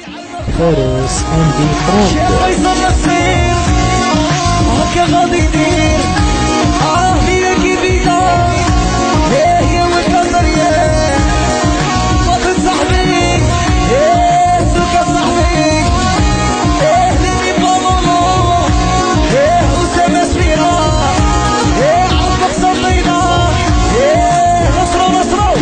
فارس اندي شيخ تروب. فيصل نصير هكا غادي يدير هي كيف يدار هي والقدر يا فاضل صاحبي سوكا صاحبي ليني بابولو أسامة سميرة عالبق صلينا نصرو نصرو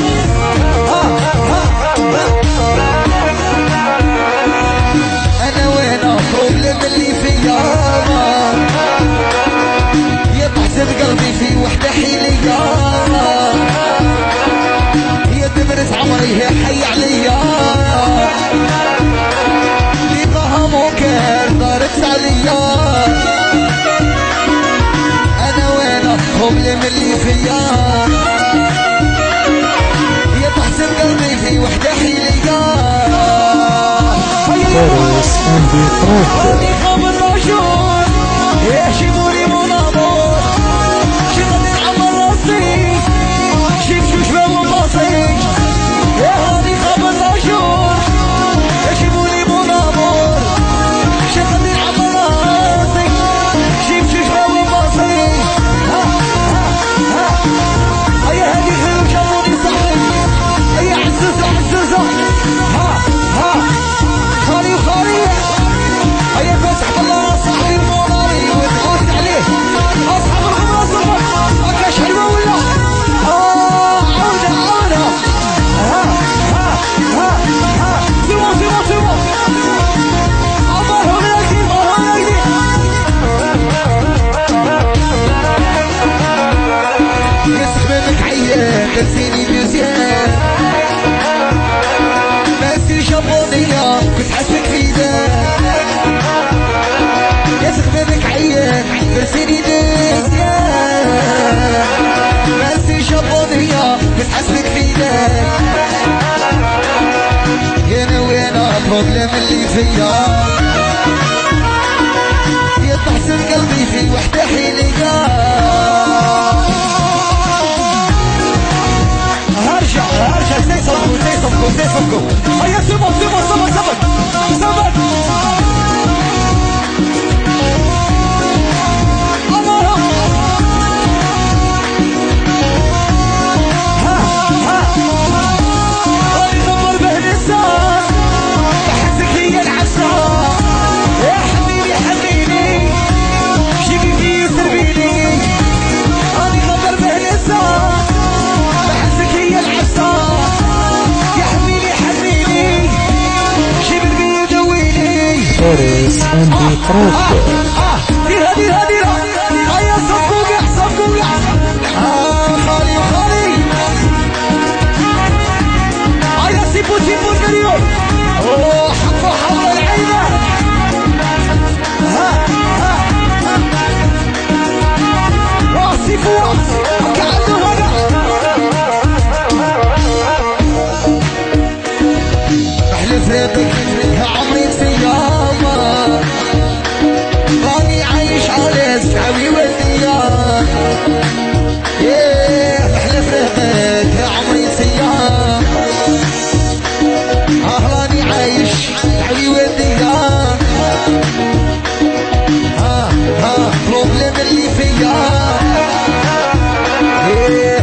انا وانا بروبلم اللي فيا يا تحسب قلبي في وحده حيليا يا دبرت عمري هي حي عليا اللي بها منكر دارت عليا انا وانا بروبلم اللي فيا يا تحسب قلبي في وحده حيليا فارس اندي تروب. هادي خبر رجل يحشموني من امور شي غادي نعمر راسي شي بشوش بابو باصي هادي خبر رجل يحشموني من امور شي غادي نعمر راسي شي بشوش بابو باصي هيا هادي خير جابوني صاحبي هيا عزوزة عزوزة خالي وخالي هيا فتح الله صاحبي الموناري وتعود عليه اصحاب الخمرة صفر هكاش حلوة ولا عودة عودة سيبو سيبو سيبو عمرهم ناكدي عمرهم ناكدي يا صحبابك عيان درسيني ميوزيان ماسكي جابونية كنت حاسبك في دار يا صحبابك عيان درسيني ميوزيان ماسكي جابونية كنت حاسبك في دار يا انا وانا بروبلم اللي فيا يا تحسن قلبي في وحدة حيليا هرجع زي صفقوا هيا سيبو صبر امارهم غادي ندمر به الانسان بحسك هي العسى يا حبيبي حبيبي جيبي فيه وسربيني غادي ندمر به الانسان بحسك هي العسى يا حبيبي حبيبي جيب البي ودويني فارس اندي تروب. ديرها هيا صفقوا قاع خالي هيا سيبو المليون حطوا حول العينة سيبو كعنده احلف ريقك يا عمري سيامة راني عايش على سعوي والديار احلف ريقك يا عمري سيامة راني عايش سعوي والديار بروبلم اللي فيا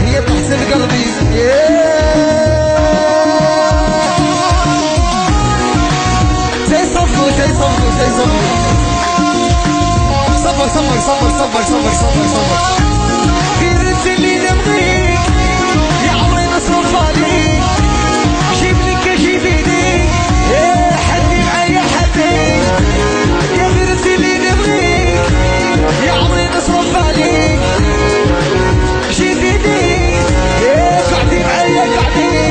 هي تحسن قلبي زي صفو صبر غير انت اللي نبغيك يا عمري نصرف عليك جيب لك جيبيني حدي معايا حدي يا غير انت اللي نبغيك يا عمري نصرف عليك جيبيني قعدي معايا قعدي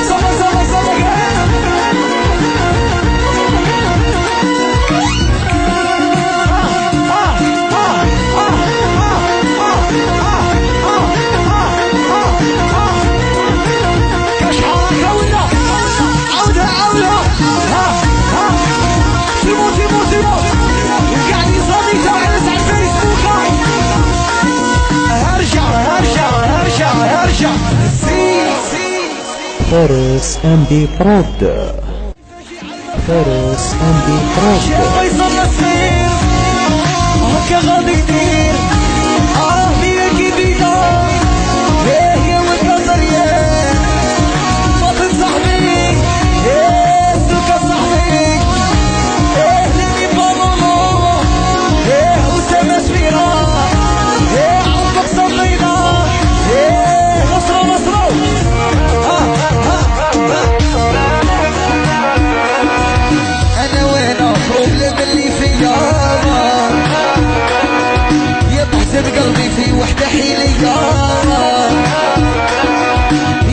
صبر فارس اندي برود. فارس اندي برود. يا فيصل الصغير هكا غادي كتير ليا جديدة يا ولد الزريان فاطن صاحبي سلوكا صاحبي لمي بابولو أسامة سفيرة عمرك صغيرة نصرو أنا وأنا بروبلم اللي فيا يا تحسب قلبي في وحدة حيلية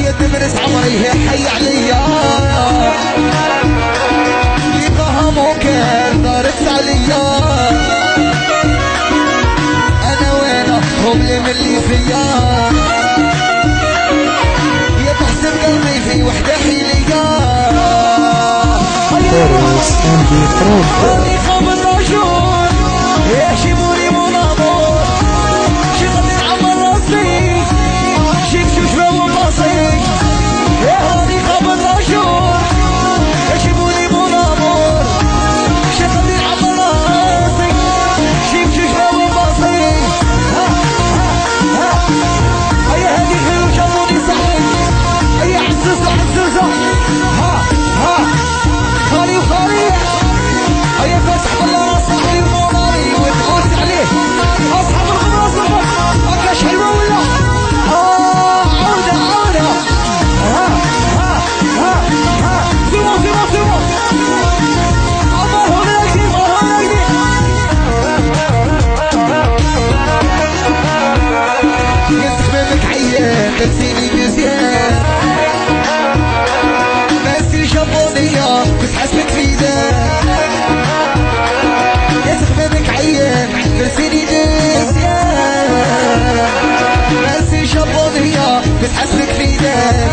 يا تمرس عمري هي حي عليا لقاها ممكن دارت عليا أنا وأنا بروبلم اللي فيا يا تحسب قلبي في وحدة حيلية فارس اندي برود. خامن رجل يحشموني من امور شي غادي نعمر راسي شي كشوش وباصي هاني خامن رجل يحشموني من امور شي غادي نعمر راسي شي كشوش وباصي هيا هادي خير وجابوني صاحبي هيا عزوزة خالي وخالي هيا فتح الله صاحبي الموناري وتغوت عليه اصحاب الخمر اصحاب هكاش حلوه ولا عودة سيمون الله ناكدي يا سخبابك عيان تنسيني مزيان ماسي جابونية بتحسبك في ذا يا سخبابك عيان تنسيني مزيان ماسي جابونية بتحسبك في ذا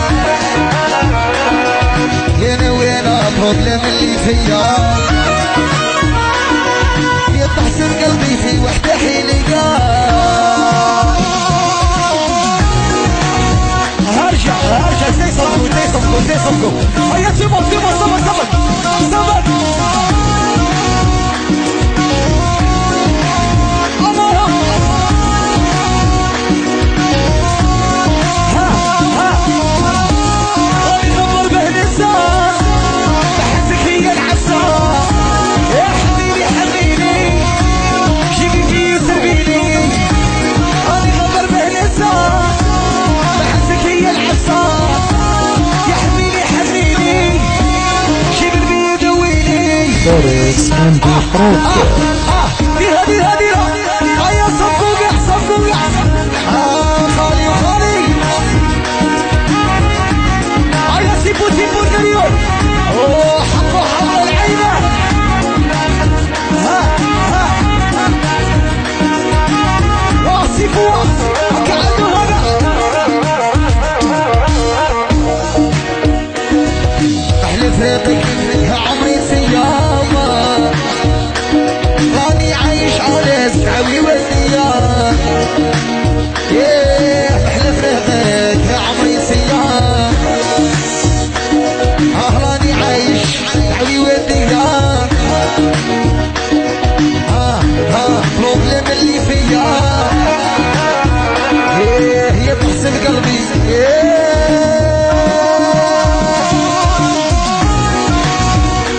يا انا وانا بروبلم اللي فيا يا تحسب قلبي في وحدة حيلية هرجع زي صفقوا هيا سيبوا صبر غادي نضرب بهنسان بحسك هي العسان يا حبيبي جيبي في سبيلي غادي نضرب بهنسان بحسك هي العسان يا حبيبي جيبي البيد ويلي فارس اندي برود. ديرها هيا صفقوا خالي هيا سيبوا اليوم حقوا العينة واصفوا كأنه احلف ريقك منها عمري سيامة راني عايش على سعوي والديار احلف ريقك يا عمري سيامة راني عايش سعوي والديار بروبلم اللي فيا هي تحسب قلبي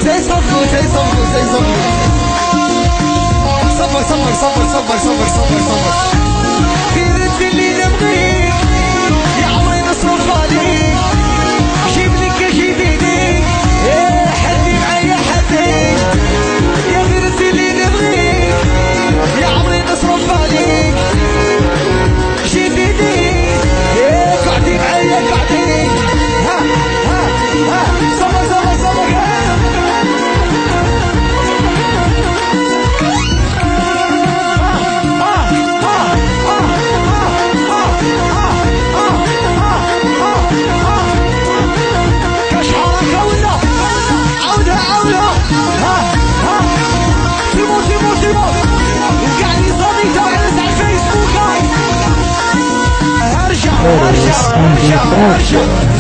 زي صفقوا صبر في رد اللي نبغيك يا عمري نصرف عليك جيب لك جديدي حدي معايا حدي يا رد اللي نبغيك يا عمري نصرف عليك جديدي قعدي معايا قعدي صبر فارس اندي برود.